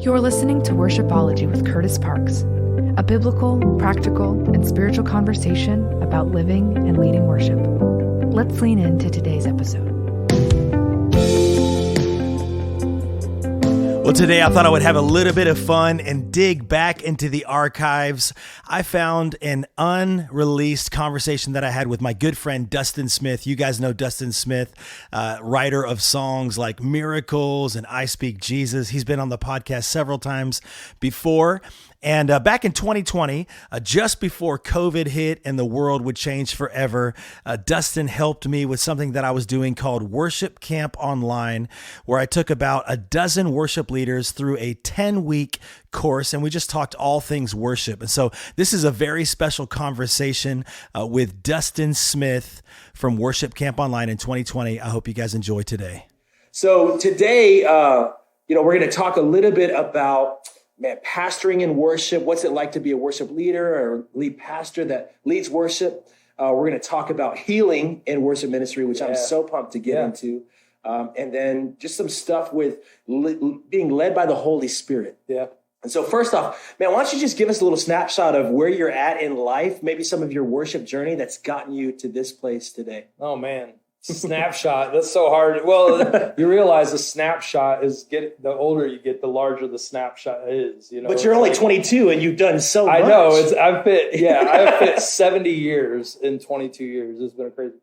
You're listening to Worshipology with Kurtis Parks, a biblical, practical, and spiritual conversation about living and leading worship. Let's lean into today's episode. Well, today I thought I would have a little bit of fun and dig back into the archives. I found an unreleased conversation that I had with my good friend, Dustin Smith. You guys know Dustin Smith, writer of songs like Miracles and I Speak Jesus. He's been on the podcast several times before. And back in 2020, just before COVID hit and the world would change forever, Dustin helped me with something that I was doing called Worship Camp Online, where I took about a dozen worship leaders through a 10-week course, and we just talked all things worship. And so this is a very special conversation with Dustin Smith from Worship Camp Online in 2020. I hope you guys enjoy today. So today, we're going to talk a little bit about pastoring in worship. What's it like to be a worship leader or lead pastor that leads worship? We're going to talk about healing in worship ministry, which I'm so pumped to get into. And then just some stuff with being led by the Holy Spirit. Yeah. And so first off, why don't you just give us a little snapshot of where you're at in life, maybe some of your worship journey that's gotten you to this place today. Oh, man. Snapshot. That's so hard. Well, you realize the snapshot is the older you get, the larger the snapshot is. But you're only 22 and you've done so much. I know. I've fit 70 years in 22 years. It's been crazy.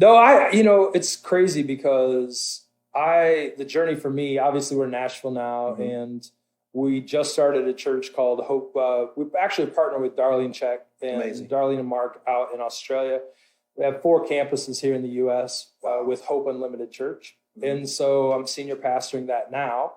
It's crazy because the journey for me, obviously we're in Nashville now, and we just started a church called Hope. We actually partnered with Darlene Check and Darlene and Mark out in Australia. We have 4 campuses here in the U.S. With Hope Unlimited Church. And so I'm senior pastoring that now.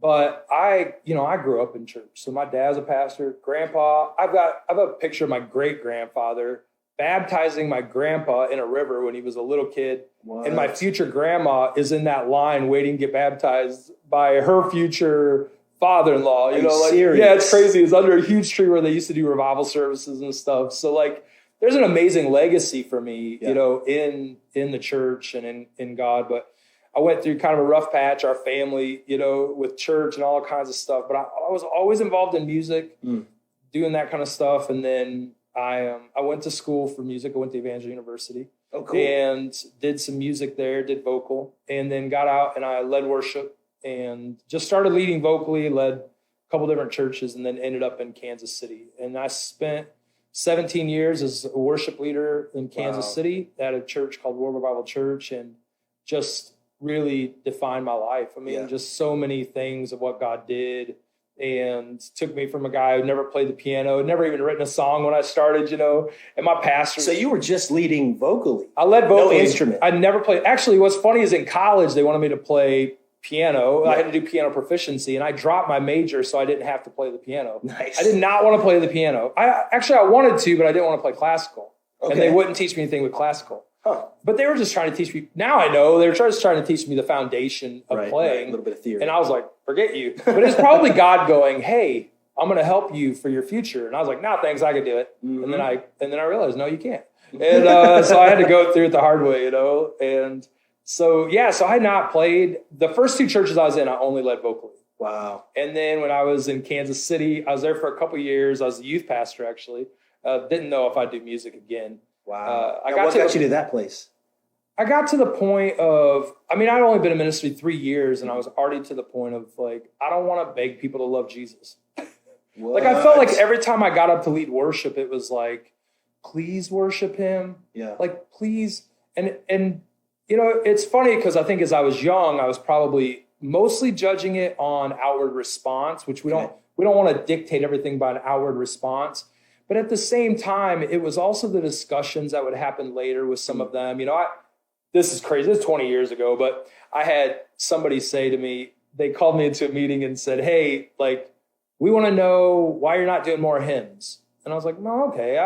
But I grew up in church. So my dad's a pastor, grandpa. I have a picture of my great-grandfather baptizing my grandpa in a river when he was a little kid. What? And my future grandma is in that line waiting to get baptized by her future father-in-law. Are you serious? Yeah, it's crazy. It's under a huge tree where they used to do revival services and stuff. So there's an amazing legacy for me, in the church and in God. But I went through kind of a rough patch, our family, with church and all kinds of stuff. But I was always involved in music, doing that kind of stuff. And then I went to school for music. I went to Evangel University. Oh, cool. And did some music there, did vocal, and then got out and I led worship and just started leading vocally, led a couple different churches, and then ended up in Kansas City. And I spent 17 years as a worship leader in Kansas City at a church called World Bible Church, and just really defined my life. Just so many things of what God did, and took me from a guy who never played the piano, had never even written a song when I started, and my pastor. So you were just leading vocally? I led vocally. No instrument? I never played. Actually, what's funny is in college, they wanted me to play piano. I had to do piano proficiency, and I dropped my major so I didn't have to play the piano. Nice. I did not want to play the piano. I wanted to, but I didn't want to play classical. Okay. And they wouldn't teach me anything with classical. Huh. But they were just trying to teach me. Now I know they were just trying to teach me the foundation of playing. A little bit of theory. And I was like, forget you. But it's probably God going, hey, I'm going to help you for your future. And I was like, no, thanks, I can do it. Mm-hmm. And then I realized, no, you can't. And so I had to go through it the hard way, And so I had not played. The first 2 churches I was in, I only led vocally. Wow. And then when I was in Kansas City, I was there for a couple years. I was a youth pastor, actually. Didn't know if I'd do music again. Wow. What got you to that place? I got to the point of, I'd only been in ministry 3 years, and I was already to the point of, I don't want to beg people to love Jesus. I felt like every time I got up to lead worship, it was like, please worship him. Yeah. Please. And it's funny because I think as I was young, I was probably mostly judging it on outward response, which we don't want to dictate everything by an outward response. But at the same time, it was also the discussions that would happen later with some of them. This is crazy. This is 20 years ago, but I had somebody say to me, they called me into a meeting and said, hey, we want to know why you're not doing more hymns. And I was like, no, okay,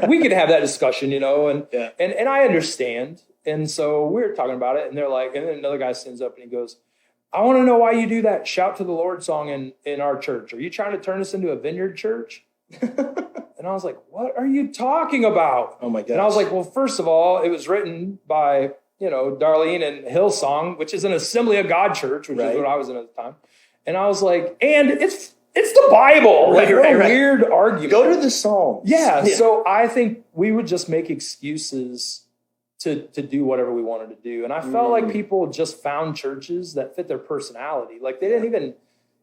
we could have that discussion, and I understand. And so we were talking about it, and they're like, and then another guy stands up and he goes, I want to know why you do that Shout to the Lord song in our church. Are you trying to turn us into a vineyard church? And I was like, what are you talking about? Oh my gosh. And I was like, well, first of all, it was written by, Darlene and Hillsong, which is an Assembly of God church, which is what I was in at the time. And I was like, and it's the Bible. Like, what a weird argument. Go to the Psalms. Yeah. So I think we would just make excuses to do whatever we wanted to do. And I felt like people just found churches that fit their personality. Like they didn't even,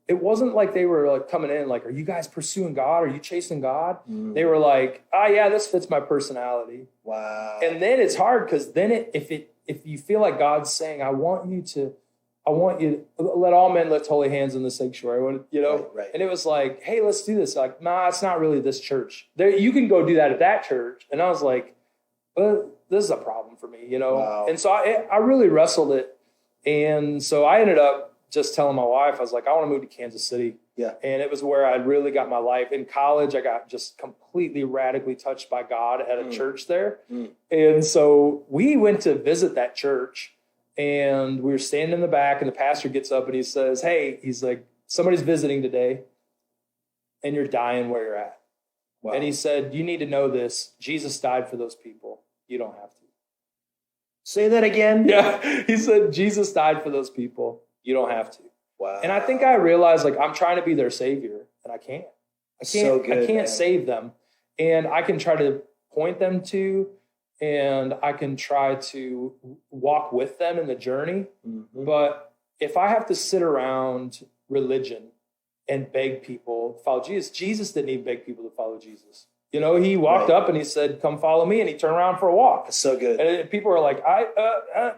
it wasn't like they were like coming in like, are you guys pursuing God? Are you chasing God? They were like, oh yeah, this fits my personality. Wow. And then it's hard because then if you feel like God's saying, I want you to let all men lift holy hands in the sanctuary, Right. And it was like, hey, let's do this. Like, nah, it's not really this church. You can go do that at that church. And I was like, this is a problem for me, Wow. And so I really wrestled it. And so I ended up just telling my wife, I was like, I want to move to Kansas City. Yeah. And it was where I really got my life. In college, I got just completely radically touched by God at a church there. And so we went to visit that church. And we were standing in the back, and the pastor gets up and he says, hey, he's like, somebody's visiting today, and you're dying where you're at. Wow. And he said, you need to know this. Jesus died for those people. You don't have to. Say that again. Yeah. He said, Jesus died for those people. You don't have to. Wow. And I think I realized, like, I'm trying to be their savior, and I can't. I can't save them. And I can try to point them to, and I can try to walk with them in the journey. But if I have to sit around religion and beg people to follow Jesus, Jesus didn't even beg people to follow Jesus. He walked up and he said, come follow me. And he turned around for a walk. That's so good. And people are like,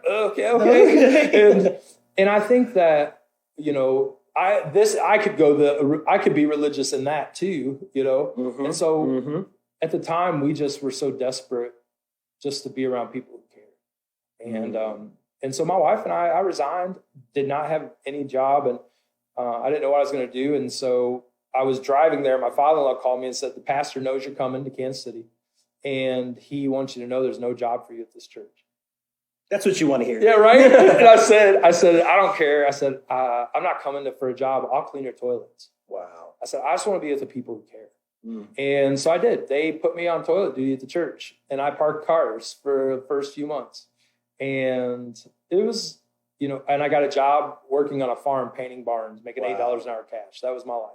okay. And I think that, I could be religious in that too, And so at the time we just were so desperate just to be around people who cared. And so my wife and I resigned, did not have any job, and I didn't know what I was going to do. And so I was driving there. My father-in-law called me and said, the pastor knows you're coming to Kansas City, and he wants you to know there's no job for you at this church. That's what you want to hear. Yeah, right? And I said, I don't care. I said, I'm not coming for a job. I'll clean your toilets. Wow. I said, I just want to be with the people who care. And so I did. They put me on toilet duty at the church, and I parked cars for the first few months. And it was, and I got a job working on a farm painting barns, making $8 an hour cash. That was my life.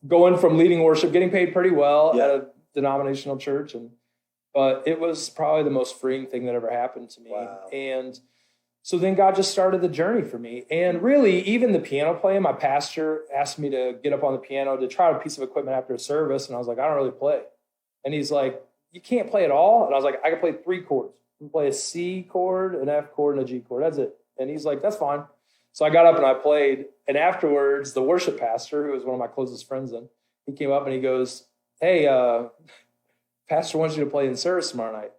Going from leading worship, getting paid pretty well at a denominational church. But it was probably the most freeing thing that ever happened to me. Wow. And so then God just started the journey for me. And really, even the piano playing, my pastor asked me to get up on the piano to try a piece of equipment after a service. And I was like, I don't really play. And he's like, you can't play at all? And I was like, I can play 3 chords. I can play a C chord, an F chord, and a G chord. That's it. And he's like, that's fine. So I got up and I played. And afterwards, the worship pastor, who was one of my closest friends then, he came up and he goes, hey, pastor wants you to play in service tomorrow night.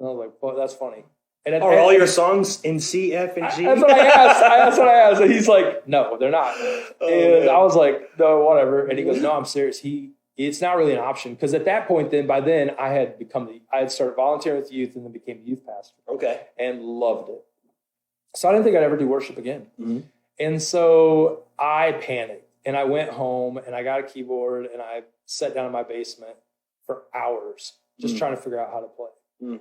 And I was like, well, that's funny. Are all your songs in C, F, and G? That's what I asked. And he's like, no, they're not. I was like, no, whatever. And he goes, no, I'm serious. It's not really an option. Because at that point, by then, I had started volunteering with youth and then became a youth pastor. Okay. And loved it. So I didn't think I'd ever do worship again. And so I panicked. And I went home and I got a keyboard and I sat down in my basement for hours just trying to figure out how to play.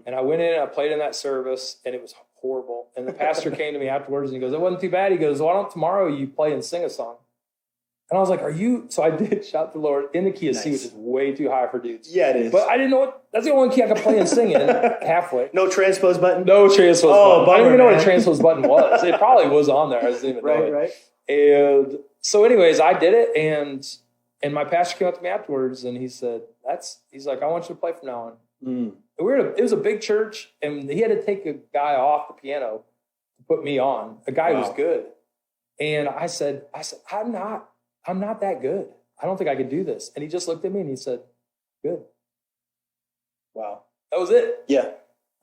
And I went in and I played in that service, and it was horrible. And the pastor came to me afterwards and he goes, it wasn't too bad. He goes, why don't tomorrow you play and sing a song? And I was like, are you? So I did shout the Lord in the key of C, which is way too high for dudes. Yeah, it is. But I didn't know that's the only key I could play and sing in halfway. No transpose button? No transpose button. Bummer, I don't even know what a transpose button was. It probably was on there. I just didn't even know it. Right. And so anyways, I did it, and my pastor came up to me afterwards and he said, he's like, I want you to play from now on. It was a big church, and he had to take a guy off the piano to put me on, a guy who was good. And I said, I'm not that good. I don't think I could do this. And he just looked at me and he said, good. Wow. That was it. Yeah.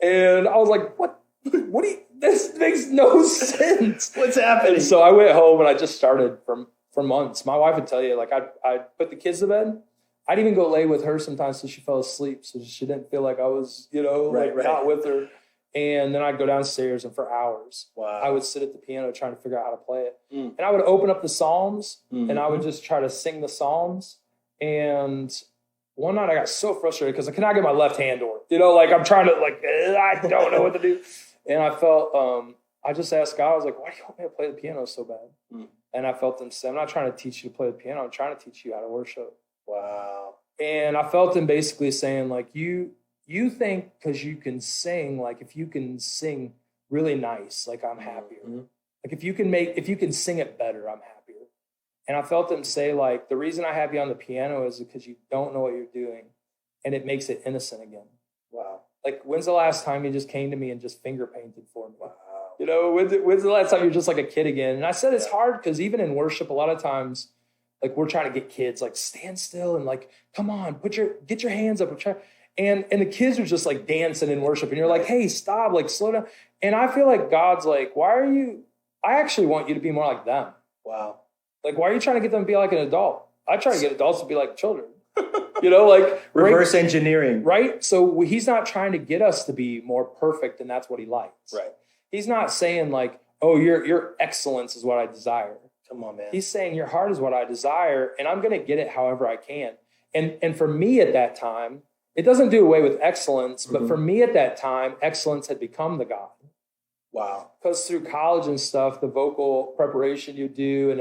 And I was like, what do you, this makes no sense. What's happening? And so I went home and I just started for months. My wife would tell you, like, I'd put the kids to bed. I'd even go lay with her sometimes so she fell asleep, so she didn't feel like I was, not with her. And then I'd go downstairs, and for hours, I would sit at the piano trying to figure out how to play it. And I would open up the Psalms, and I would just try to sing the Psalms. And one night I got so frustrated because I cannot get my left hand to work. I'm trying to, I don't know what to do. And I felt I just asked God, I was like, why do you want me to play the piano so bad? And I felt him say, I'm not trying to teach you to play the piano. I'm trying to teach you how to worship. Wow. And I felt him basically saying, like, you think because you can sing, like if you can sing really nice, like I'm happier. Like if you can sing it better, I'm happier. And I felt him say, like, the reason I have you on the piano is because you don't know what you're doing, and it makes it innocent again. Wow. Like, when's the last time you just came to me and just finger painted for me? Wow. You know, when's the last time you're just like a kid again? And I said it's hard because even in worship, a lot of times, like we're trying to get kids like stand still and like, come on, get your hands up. And the kids are just like dancing in worship, and you're like, hey, stop, like slow down. And I feel like God's like, I actually want you to be more like them. Wow. Like, why are you trying to get them to be like an adult? I try to get adults to be like children. You know, like reverse engineering. Right? So he's not trying to get us to be more perfect, and that's what he likes. Right. He's not saying like, oh, your excellence is what I desire. Come on, man. He's saying your heart is what I desire, and I'm going to get it however I can. And for me at that time, it doesn't do away with excellence, but for me at that time, excellence had become the God. Wow. Because through college and stuff, the vocal preparation you do, and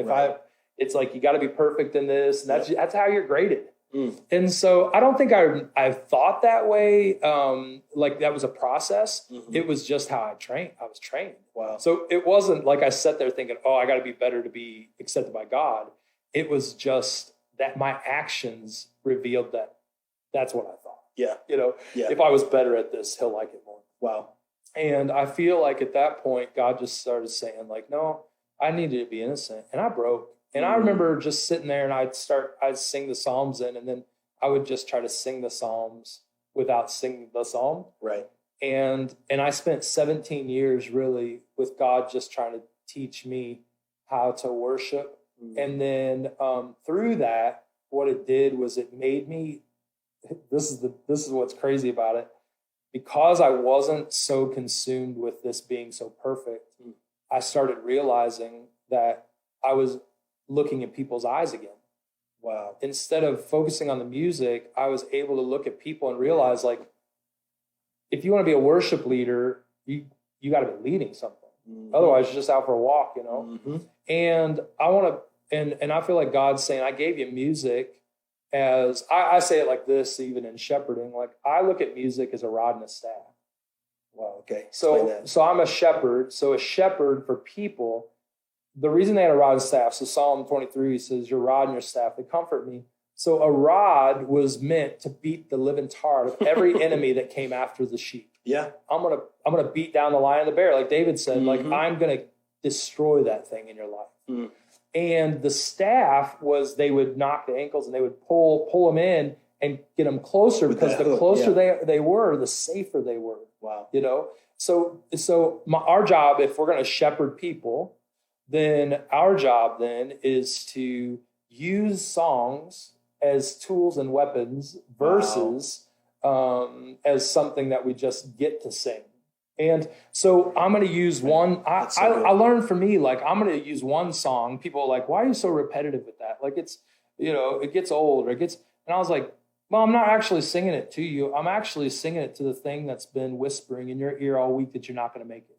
it's like you got to be perfect in this, and that's how you're graded. And so I don't think I've thought that way. Like that was a process. It was just how I was trained. Wow. So it wasn't like I sat there thinking, oh, I got to be better to be accepted by God. It was just that my actions revealed that that's what I thought. Yeah. You know, if I was better at this, he'll like it more. Wow. And I feel like at that point, God just started saying like, no, I needed to be innocent. And I broke. And I remember just sitting there and I'd sing the Psalms and then I would just try to sing the Psalms without singing the Psalm. Right. And I spent 17 years really with God just trying to teach me how to worship. And then through that, what it did was it made me, this is what's crazy about it. Because I wasn't so consumed with this being so perfect, I started realizing that I was looking at people's eyes again. Wow. Instead of focusing on the music, I was able to look at people and realize, like, if you want to be a worship leader, you got to be leading something. Otherwise, you're just out for a walk, you know? And I want to, and I feel like God's saying, I gave you music as, I say it like this, even in shepherding, like I look at music as a rod and a staff. Wow. Okay. So I'm a shepherd. So a shepherd for people, the reason they had a rod and staff, so Psalm 23 says, your rod and your staff, they comfort me. So a rod was meant to beat the living tar of every enemy that came after the sheep. Yeah. I'm gonna beat down the lion and the bear, like David said, like I'm gonna destroy that thing in your life. And the staff was, they would knock the ankles and they would pull them in and get them closer, because the closer they were, the safer they were. Wow. You know? So our job, if we're going to shepherd people, then our job then is to use songs as tools and weapons versus as something that we just get to sing. And so I'm going to use one. I learned for me, like, I'm going to use one song. People are like, why are you so repetitive with that? Like, it's, you know, it gets old or it gets, and I was like, well, I'm not actually singing it to you. I'm actually singing it to the thing that's been whispering in your ear all week that you're not going to make it.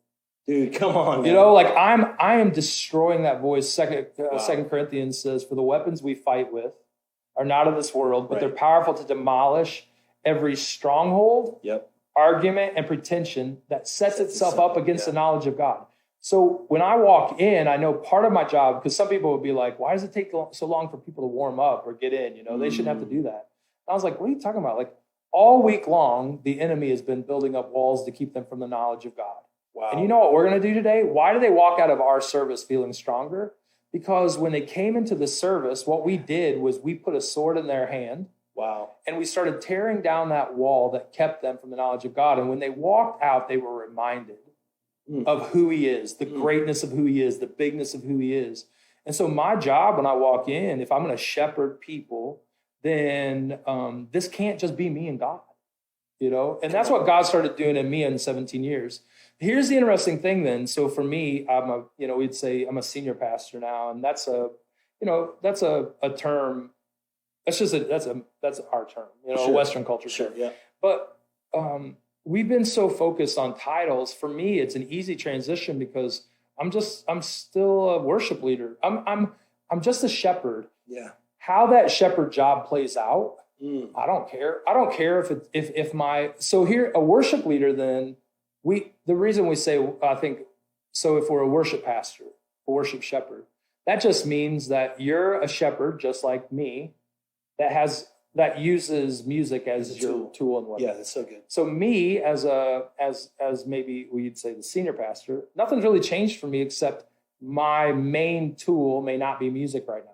Dude, come on, man. You know, like I am destroying that voice. Second Corinthians says, for the weapons we fight with are not of this world, but they're powerful to demolish every stronghold, argument, and pretension that sets itself up against the knowledge of God. So when I walk in, I know part of my job, because some people would be like, why does it take so long for people to warm up or get in? You know, they shouldn't have to do that. I was like, what are you talking about? Like, all week long, the enemy has been building up walls to keep them from the knowledge of God. Wow. And you know what we're going to do today? Why do they walk out of our service feeling stronger? Because when they came into the service, what we did was we put a sword in their hand. Wow. And we started tearing down that wall that kept them from the knowledge of God. And when they walked out, they were reminded of who he is, the greatness of who he is, the bigness of who he is. And so my job when I walk in, if I'm going to shepherd people, then this can't just be me and God, you know? And that's what God started doing in me in 17 years. Here's the interesting thing then. So for me, we'd say I'm a senior pastor now, and that's a term. That's our term, you know, Western culture. Sure. Yeah. But we've been so focused on titles. For me, it's an easy transition because I'm still a worship leader. I'm just a shepherd. Yeah. How that shepherd job plays out, I don't care. I don't care a worship leader, then the reason we say, I think, so if we're a worship pastor, a worship shepherd, that just means that you're a shepherd just like me that uses music as your tool and whatnot. Yeah, that's so good. So me as maybe we'd say the senior pastor, nothing's really changed for me except my main tool may not be music right now.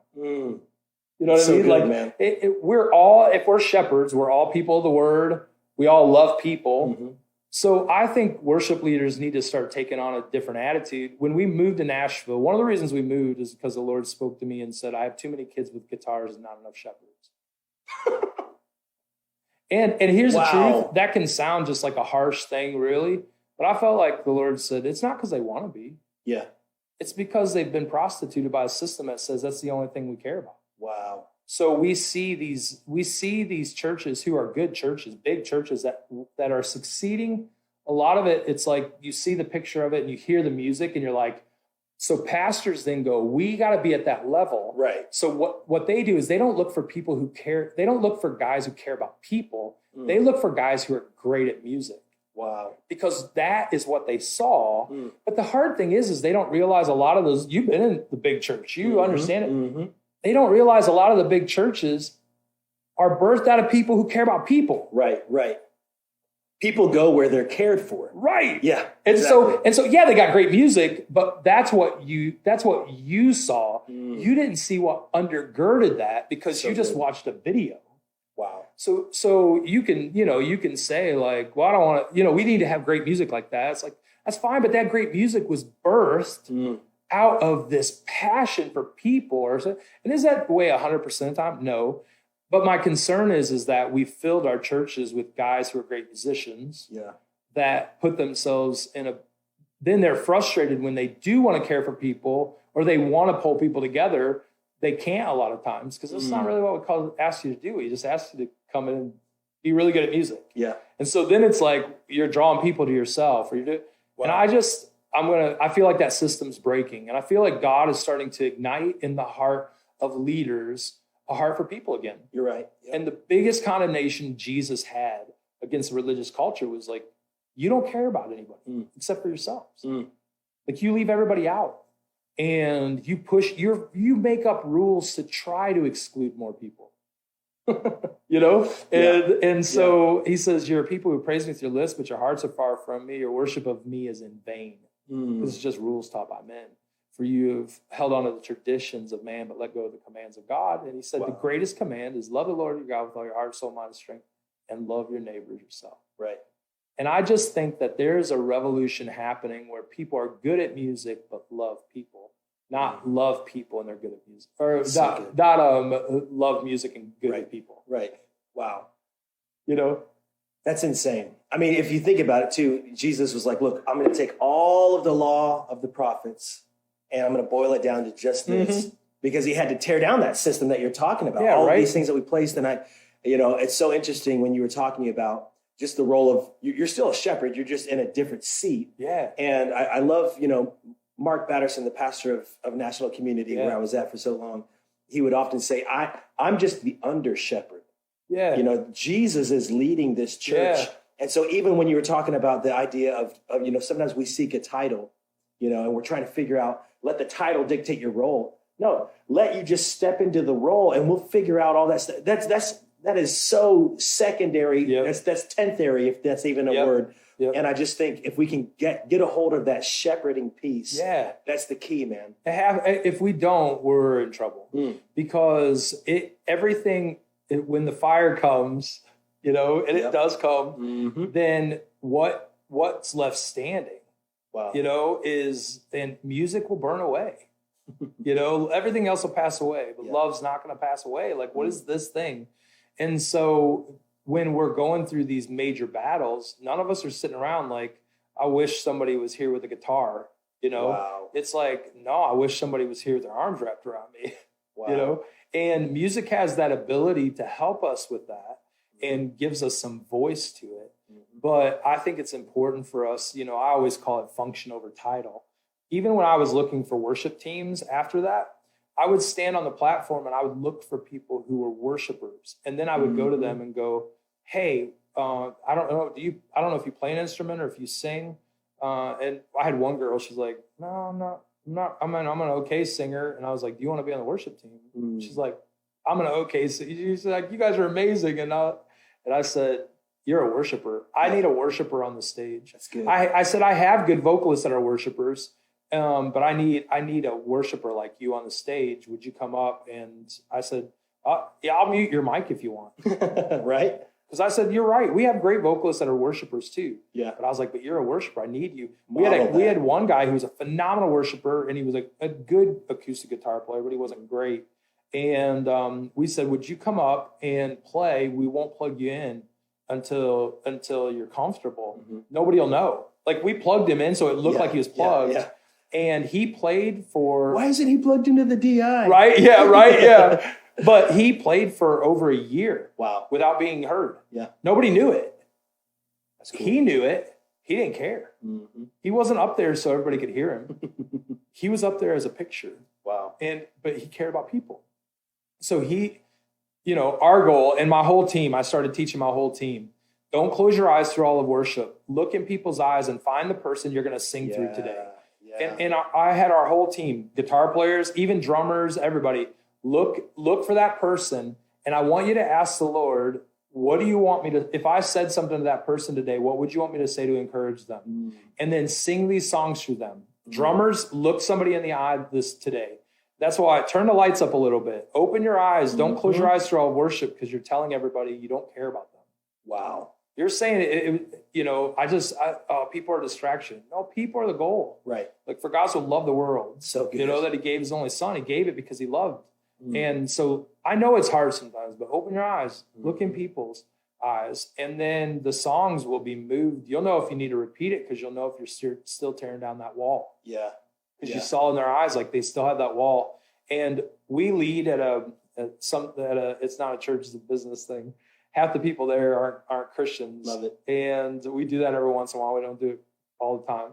You know what I mean? Good, like, man. if we're shepherds, we're all people of the word. We all love people. Mm-hmm. So I think worship leaders need to start taking on a different attitude. When we moved to Nashville, one of the reasons we moved is because the Lord spoke to me and said, I have too many kids with guitars and not enough shepherds. and here's the truth. That can sound just like a harsh thing, really. But I felt like the Lord said, it's not because they want to be. Yeah. It's because they've been prostituted by a system that says that's the only thing we care about. Wow. So we see these churches who are good churches, big churches that are succeeding. A lot of it, it's like you see the picture of it and you hear the music and you're like, so pastors then go, we got to be at that level. Right. So what they do is they don't look for people who care. They don't look for guys who care about people. They look for guys who are great at music. Wow. Because that is what they saw. But the hard thing is they don't realize a lot of those, you've been in the big church, you understand it. Mm-hmm. They don't realize a lot of the big churches are birthed out of people who care about people. Right. People go where they're cared for. Right. Yeah. And exactly. so yeah, they got great music, but that's what you saw. You didn't see what undergirded that because you just watched a video. Wow. So you can say like, well, I don't want to, we need to have great music like that. It's like, that's fine, but that great music was birthed out of this passion for people. And is that the way 100% of the time? No. But my concern is that we filled our churches with guys who are great musicians that put themselves then they're frustrated when they do want to care for people or they want to pull people together. They can't a lot of times because it's not really what we ask you to do. We just ask you to come in and be really good at music. Yeah. And so then it's like you're drawing people to yourself. And I feel like that system's breaking. And I feel like God is starting to ignite in the heart of leaders a heart for people again. You're right. Yep. And the biggest condemnation Jesus had against the religious culture was like, you don't care about anybody except for yourselves. Like you leave everybody out and you make up rules to try to exclude more people. And so he says, you're a people who praise me with your lips, but your hearts are far from me. Your worship of me is in vain. This is just rules taught by men. For you have held on to the traditions of man, but let go of the commands of God. And he said, the greatest command is love the Lord your God with all your heart, soul, mind, and strength, and love your neighbor as yourself. Right. And I just think that there's a revolution happening where people are good at music, but love people, not love people and they're good at music, or not love music and good at people. Right. Wow. That's insane. I mean, if you think about it too, Jesus was like, look, I'm going to take all of the law of the prophets and I'm going to boil it down to just this, because he had to tear down that system that you're talking about. Yeah, all right. these things that we placed. And it's so interesting when you were talking about just the role of, you're still a shepherd, you're just in a different seat. Yeah. And I love, Mark Batterson, the pastor of National Community, where I was at for so long, he would often say, I'm just the under shepherd. Yeah. Jesus is leading this church. Yeah. And so even when you were talking about the idea of sometimes we seek a title, and we're trying to figure out, let the title dictate your role. No, let you just step into the role and we'll figure out all that stuff. That is so secondary. Yep. That's 10th area, if that's even a word. Yep. And I just think if we can get a hold of that shepherding piece, that's the key, man. If we don't, we're in trouble because when the fire comes, and it does come, then what's left standing? Wow. And music will burn away. Everything else will pass away, but love's not going to pass away. Like, what is this thing? And so when we're going through these major battles, none of us are sitting around like, I wish somebody was here with a guitar. Wow. It's like, no, I wish somebody was here with their arms wrapped around me. Wow. And music has that ability to help us with that. and gives us some voice to it. But I think it's important for us, I always call it function over title. Even when I was looking for worship teams after that, I would stand on the platform and I would look for people who were worshipers. And then I would go to them and go, hey, I don't know if you play an instrument or if you sing. And I had one girl, she's like, no, I'm an okay singer. And I was like, do you want to be on the worship team? She's like, I'm an okay singer. She's like, you guys are amazing. And I said, you're a worshiper. I need a worshiper on the stage. That's good. I said, I have good vocalists that are worshipers, but I need a worshiper like you on the stage. Would you come up? And I said, yeah, I'll mute your mic if you want. Right? Because I said, you're right. We have great vocalists that are worshipers too. Yeah. But I was like, but you're a worshiper. I need you. We had one guy who was a phenomenal worshiper, and he was a good acoustic guitar player, but he wasn't great. And we said, would you come up and play? We won't plug you in until you're comfortable. Nobody will know. Like, we plugged him in so it looked like he was plugged. Yeah. And he played for... Why isn't he plugged into the DI? Right? Yeah, right, yeah. But he played for over a year. Wow. Without being heard. Yeah. Nobody knew it. That's cool. He knew it. He didn't care. He wasn't up there so everybody could hear him. He was up there as a picture. Wow. But he cared about people. So our goal, and my whole team, I started teaching my whole team, don't close your eyes through all of worship. Look in people's eyes and find the person you're going to sing through today. Yeah. And I had our whole team, guitar players, even drummers, everybody, look for that person. And I want you to ask the Lord, what do you want me to, if I said something to that person today, what would you want me to say to encourage them? And then sing these songs through them. Drummers, look somebody in the eye today. That's why I turn the lights up a little bit. Open your eyes. Don't close your eyes through all worship, because you're telling everybody you don't care about them. Wow. You're saying, people are a distraction. No, people are the goal. Right. Like, for God so loved the world. So good. That he gave his only son. He gave it because he loved. And so I know it's hard sometimes, but open your eyes. Look in people's eyes. And then the songs will be moved. You'll know if you need to repeat it, because you'll know if you're still tearing down that wall. Yeah. Because you saw in their eyes, like, they still have that wall. And we lead at it's not a church, it's a business thing. Half the people there aren't Christians. Love it. And we do that every once in a while. We don't do it all the time.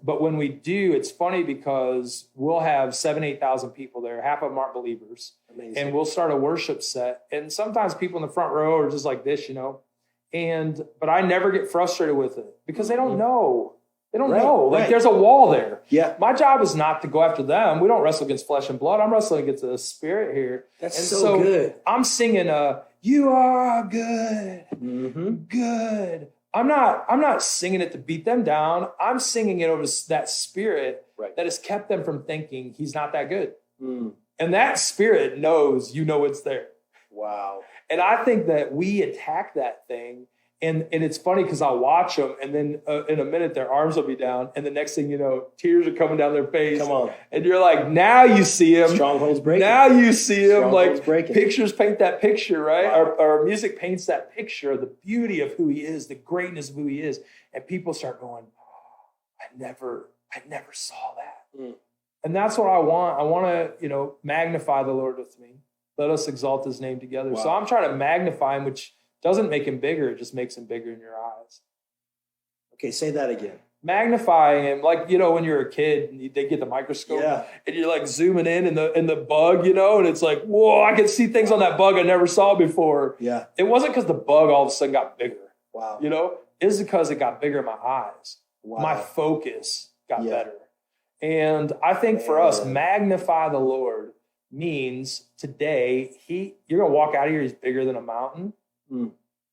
But when we do, it's funny because we'll have 8,000 people there. Half of them aren't believers. Amazing. And we'll start a worship set. And sometimes people in the front row are just like this, but I never get frustrated with it, because they don't know. They don't know. Like, there's a wall there. Yeah. My job is not to go after them. We don't wrestle against flesh and blood. I'm wrestling against the spirit here. That's so good. I'm singing, you are good, good. I'm not singing it to beat them down. I'm singing it over that spirit that has kept them from thinking he's not that good. And that spirit knows it's there. Wow. And I think that we attack that thing. And it's funny because I'll watch them, and then in a minute their arms will be down, and the next thing you know, tears are coming down their face. Come on. And you're like, now you see them. Strongholds breaking. Now you see them. Like, breaking. Pictures paint that picture, right? Wow. Our music paints that picture of the beauty of who he is, the greatness of who he is. And people start going, I never saw that. And that's what I want. I want to, magnify the Lord with me. Let us exalt his name together. Wow. So I'm trying to magnify him, which doesn't make him bigger. It just makes him bigger in your eyes. Okay, say that again. Magnifying him, like, when you're a kid and they get the microscope and you're like zooming in the bug, and it's like, whoa, I can see things on that bug I never saw before. Yeah. It wasn't because the bug all of a sudden got bigger. Wow. It's because it got bigger in my eyes. Wow. My focus got better. And I think for us, magnify the Lord means today, you're going to walk out of here, he's bigger than a mountain.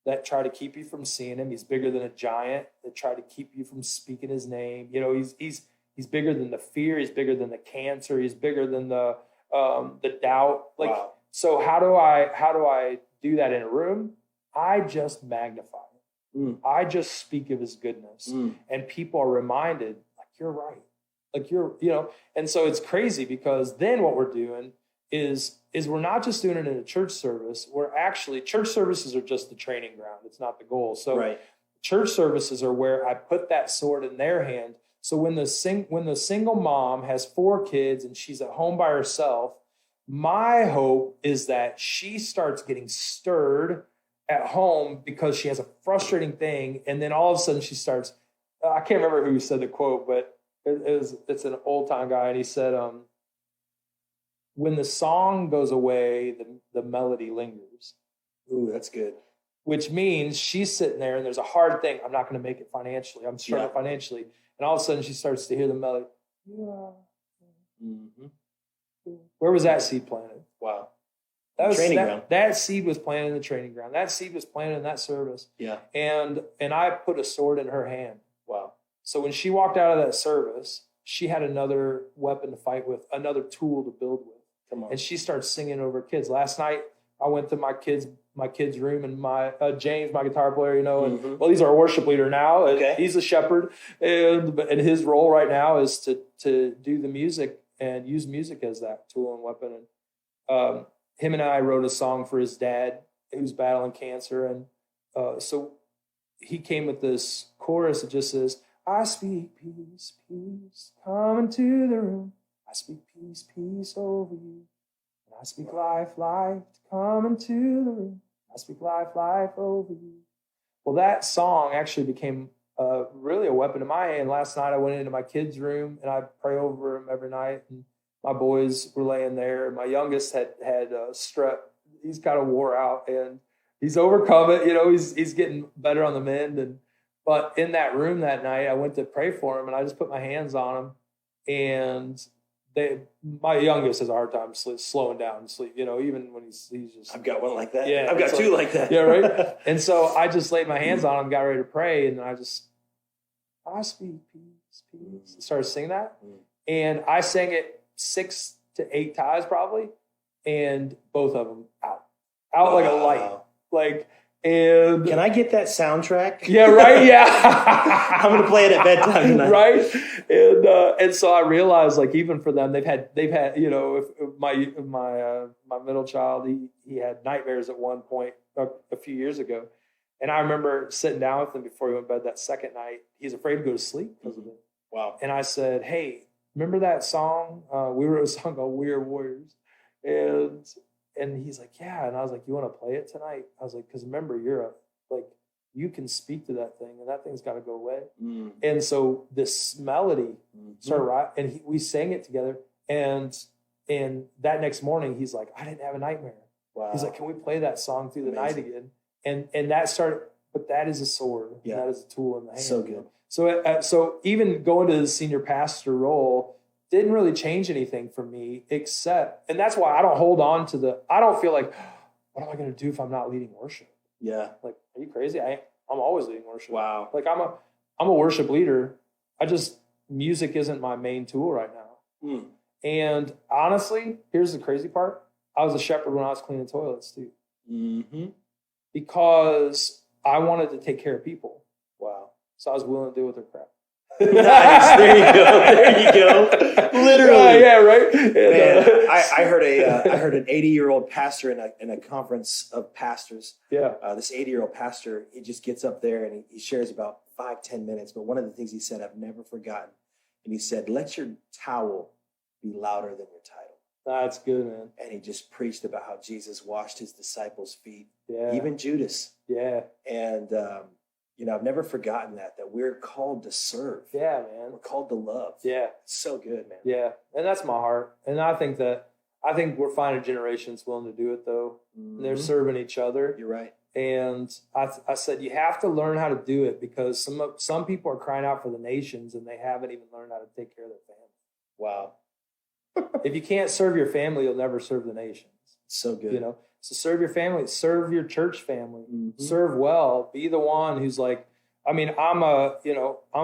That try to keep you from seeing him. He's bigger than a giant that try to keep you from speaking his name. He's bigger than the fear. He's bigger than the cancer. He's bigger than the doubt. Like, so how do I do that in a room? I just magnify him. I just speak of his goodness, and people are reminded, like, you're right. Like, and so it's crazy, because then what we're doing is we're not just doing it in a church service. We're actually, church services are just the training ground. It's not the goal. So church services are where I put that sword in their hand. So when the single mom has 4 kids and she's at home by herself, my hope is that she starts getting stirred at home because she has a frustrating thing. And then all of a sudden she starts, I can't remember who said the quote, but it's an old time guy. And he said, when the song goes away, the melody lingers. Ooh, that's good. Which means she's sitting there and there's a hard thing. I'm not going to make it financially. I'm struggling financially. And all of a sudden she starts to hear the melody. Yeah. Mm-hmm. Where was that seed planted? Wow. Ground. That seed was planted in the training ground. That seed was planted in that service. Yeah. And I put a sword in her hand. Wow. So when she walked out of that service, she had another weapon to fight with, another tool to build with. Come on. And she starts singing over kids. Last night, I went to my kids' room, and my James, my guitar player, and well, he's our worship leader now. Okay. He's a shepherd, and his role right now is to do the music and use music as that tool and weapon. And him and I wrote a song for his dad who's battling cancer, and so he came with this chorus that just says, "I speak peace, peace, come into the room. I speak peace, peace over you. And I speak life, life, to come into the room. I speak life, life over you." Well, that song actually became really a weapon in my hand. Last night I went into my kids' room and I pray over them every night. And my boys were laying there. My youngest had strep. He's kind of wore out and he's overcome it. He's getting better on the mend. But in that room that night, I went to pray for him and I just put my hands on him. And my youngest has a hard time slowing down and sleep, even when he's just. I've got one like that. Yeah, I've got two like that. Yeah, right. And so I just laid my hands on him, got ready to pray, and then I speak peace, peace. Started singing that, and I sang it 6 to 8 times probably, and both of them out like a light, And can I get that soundtrack? Yeah, right. Yeah, I'm going to play it at bedtime tonight. Right. And so I realized, even for them, they've had, if my middle child, he had nightmares at one point a few years ago, and I remember sitting down with him before he went to bed that second night. He's afraid to go to sleep because of it. Wow. And I said, "Hey, remember that song? We wrote a song called 'We Are Warriors,' And he's like, "Yeah." And I was like, "You want to play it tonight?" I was like, "Because remember, you can speak to that thing, and that thing's got to go away." And so this melody started right, and we sang it together. And that next morning, he's like, "I didn't have a nightmare." Wow. He's like, "Can we play that song through the night again?" And that started. But that is a sword. Yeah. That is a tool in the hand. So good. So even going to the senior pastor role didn't really change anything for me, except, and that's why I don't hold on to I don't feel like, what am I going to do if I'm not leading worship? Yeah. Are you crazy? I'm always leading worship. Wow. I'm a worship leader. Music isn't my main tool right now. And honestly, here's the crazy part. I was a shepherd when I was cleaning toilets too. Because I wanted to take care of people. Wow. So I was willing to deal with their crap. Nice. There you go. Literally. Yeah, right. Man, I heard an 80-year-old pastor in a conference of pastors. Yeah. This 80-year-old pastor, he just gets up there and he shares about 5-10 minutes. But one of the things he said, I've never forgotten. And he said, "Let your towel be louder than your title." That's good, man. And he just preached about how Jesus washed his disciples' feet. Yeah. Even Judas. Yeah. And, I've never forgotten that we're called to serve. Yeah, man. We're called to love. Yeah. It's so good, man. Yeah. And that's my heart. And I think we're finding generations willing to do it, though. They're serving each other. You're right. And I said, you have to learn how to do it because some people are crying out for the nations and they haven't even learned how to take care of their family. Wow. If you can't serve your family, you'll never serve the nations. So good. So serve your family, serve your church family, serve well, be the one who's I'm a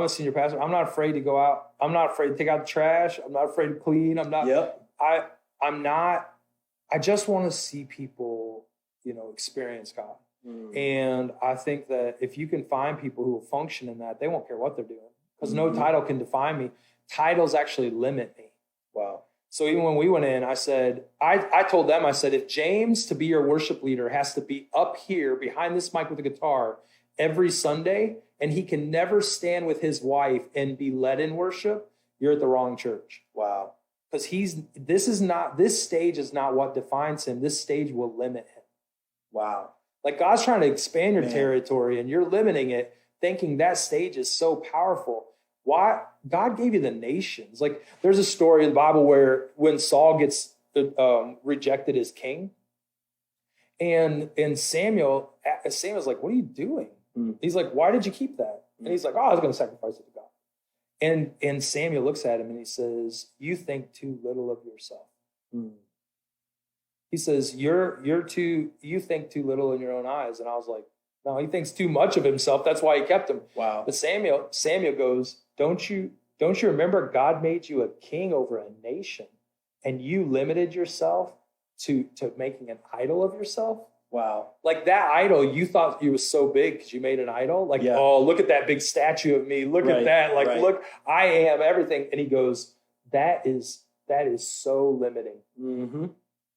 senior pastor. I'm not afraid to go out. I'm not afraid to take out the trash. I'm not afraid to clean. I'm not, I just want to see people, experience God. And I think that if you can find people who will function in that, they won't care what they're doing because no title can define me. Titles actually limit me. Wow. So even when we went in, I said, I told them, I said, if James, to be your worship leader, has to be up here behind this mic with a guitar every Sunday, and he can never stand with his wife and be led in worship, you're at the wrong church. Wow. Because this stage is not what defines him. This stage will limit him. Wow. Like God's trying to expand your territory and you're limiting it, thinking that stage is so powerful. Why? God gave you the nations. Like there's a story in the Bible where when Saul gets rejected as king, and Samuel's like, what are you doing? He's like, why did you keep that? And he's like, oh, I was going to sacrifice it to God. And Samuel looks at him and he says, you think too little of yourself. He says, you think too little in your own eyes. And I was like, no, he thinks too much of himself. That's why he kept him. Wow. But Samuel goes, don't you remember God made you a king over a nation and you limited yourself to making an idol of yourself? Wow. Like that idol, you thought you was so big because you made an idol. Like, oh, look at that big statue of me. Look at that. Like, look, I am everything. And he goes, that is so limiting. Mm-hmm.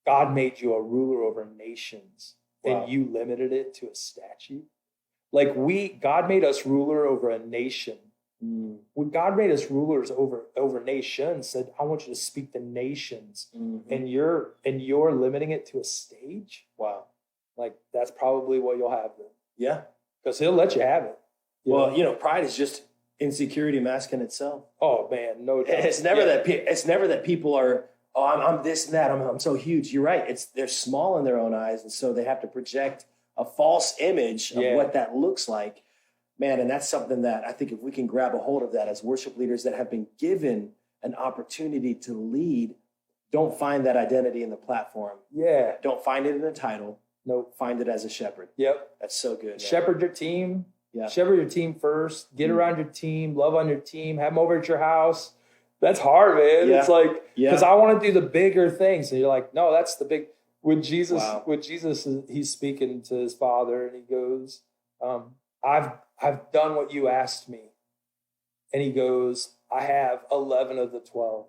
God made you a ruler over nations. Wow. And you limited it to a statue. Like God made us ruler over a nation. When God made us rulers over nations, said, I want you to speak to nations. And you're limiting it to a stage. Wow. Like that's probably what you'll have then. Yeah. Because he'll let you have it. Well, pride is just insecurity masking itself. Oh man, no doubt. It's never that people are, oh, I'm this and that. I'm so huge. You're right. They're small in their own eyes. And so they have to project a false image of what that looks like. Man, and that's something that I think if we can grab a hold of that as worship leaders that have been given an opportunity to lead, don't find that identity in the platform. Yeah. Don't find it in the title. No. Find it as a shepherd. Yep. That's so good. Man. Shepherd your team. Yeah. Shepherd your team first. Get around your team. Love on your team. Have them over at your house. That's hard, man. Yeah. It's like, because I want to do the bigger things. And you're like, no, that's the big, with Jesus, he's speaking to his Father and he goes, I've done what you asked me. And he goes, I have 11 of the 12.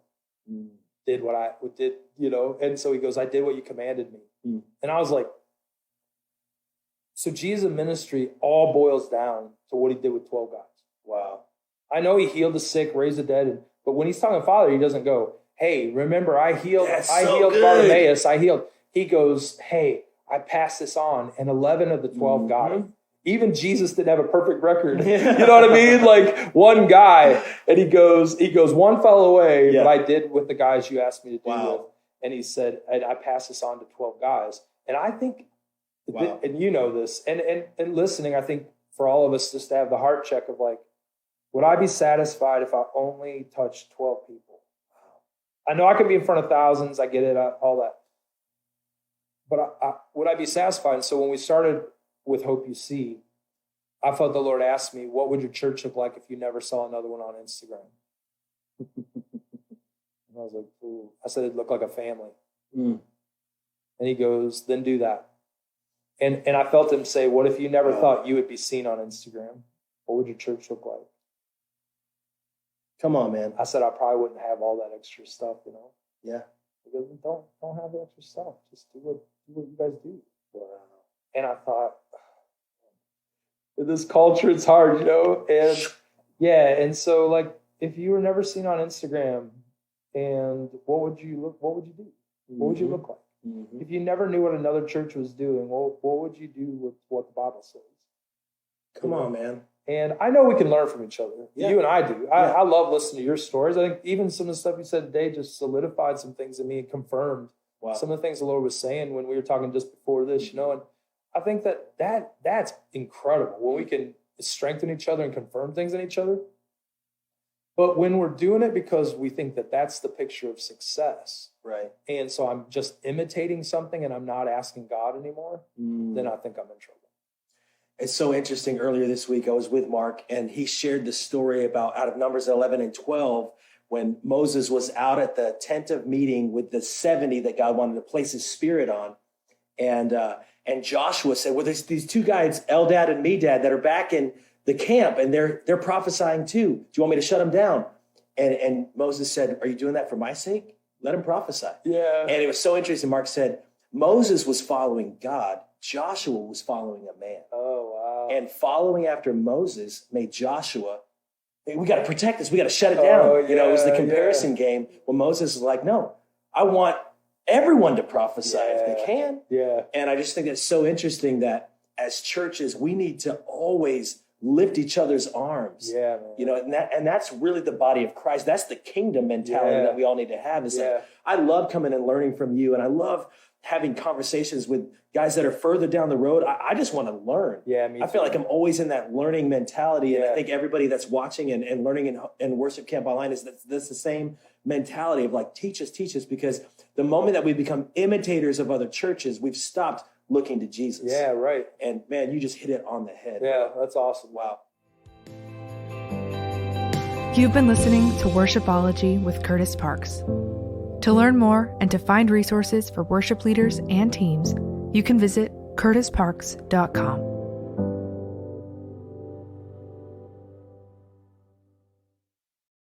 Did what I did, and so he goes, I did what you commanded me. And I was like, so Jesus' ministry all boils down to what he did with 12 guys. Wow. I know he healed the sick, raised the dead, but when he's talking Father, he doesn't go, hey, remember I healed Bartimaeus, he goes, hey, I passed this on, and 11 of the 12 got it. Even Jesus didn't have a perfect record. You know what I mean? Like one guy, and he goes, one fell away, but I did with the guys you asked me to do with. And he said, and I passed this on to 12 guys. And I think, and you know this, and listening, I think for all of us just to have the heart check of like, would I be satisfied if I only touched 12 people? I know I can be in front of thousands. I get it, all that. But would I be satisfied? And so when we started with Hope You See, I felt the Lord asked me, what would your church look like if you never saw another one on Instagram? And I was like, ooh. I said, it'd look like a family. And he goes, then do that. And I felt him say, what if you never thought you would be seen on Instagram? What would your church look like? Come on, man. I said, I probably wouldn't have all that extra stuff, Yeah. He goes, don't have the extra stuff. Just do what you guys do. Wow. And I thought, in this culture, it's hard, and so like, if you were never seen on Instagram, and what would you do? What would you look like? If you never knew what another church was doing, what would you do with what the Bible says? Come on, man. And I know we can learn from each other. Yeah. You and I do. I love listening to your stories. I think even some of the stuff you said today just solidified some things in me and confirmed some of the things the Lord was saying when we were talking just before this, and I think that's incredible when we can strengthen each other and confirm things in each other. But when we're doing it because we think that that's the picture of success, right? And so I'm just imitating something and I'm not asking God anymore, then I think I'm in trouble. It's so interesting. Earlier this week, I was with Mark and he shared the story about out of Numbers 11 and 12, when Moses was out at the tent of meeting with the 70 that God wanted to place his spirit on. And Joshua said, well, there's these two guys, Eldad and Medad, that are back in the camp, and they're prophesying too. Do you want me to shut them down? And Moses said, are you doing that for my sake? Let him prophesy. Yeah. And it was so interesting. Mark said, Moses was following God. Joshua was following a man. Oh, wow. And following after Moses made Joshua, we got to protect this. We got to shut it down. It was the comparison game when Moses was like, no, I want everyone to prophesy if they can. Yeah. And I just think that's so interesting that as churches, we need to always lift each other's arms. Yeah, man. You know, and that's really the body of Christ. That's the kingdom mentality that we all need to have. Is like, I love coming and learning from you, and I love having conversations with guys that are further down the road. I just want to learn. Yeah, me too. I feel like I'm always in that learning mentality, and I think everybody that's watching and learning in Worship Camp Online is that's the same mentality of like, teach us, because the moment that we become imitators of other churches, we've stopped looking to Jesus. Yeah, right. And man, you just hit it on the head. Yeah, that's awesome. Wow. You've been listening to Worshipology with Kurtis Parks. To learn more and to find resources for worship leaders and teams, you can visit kurtisparks.com.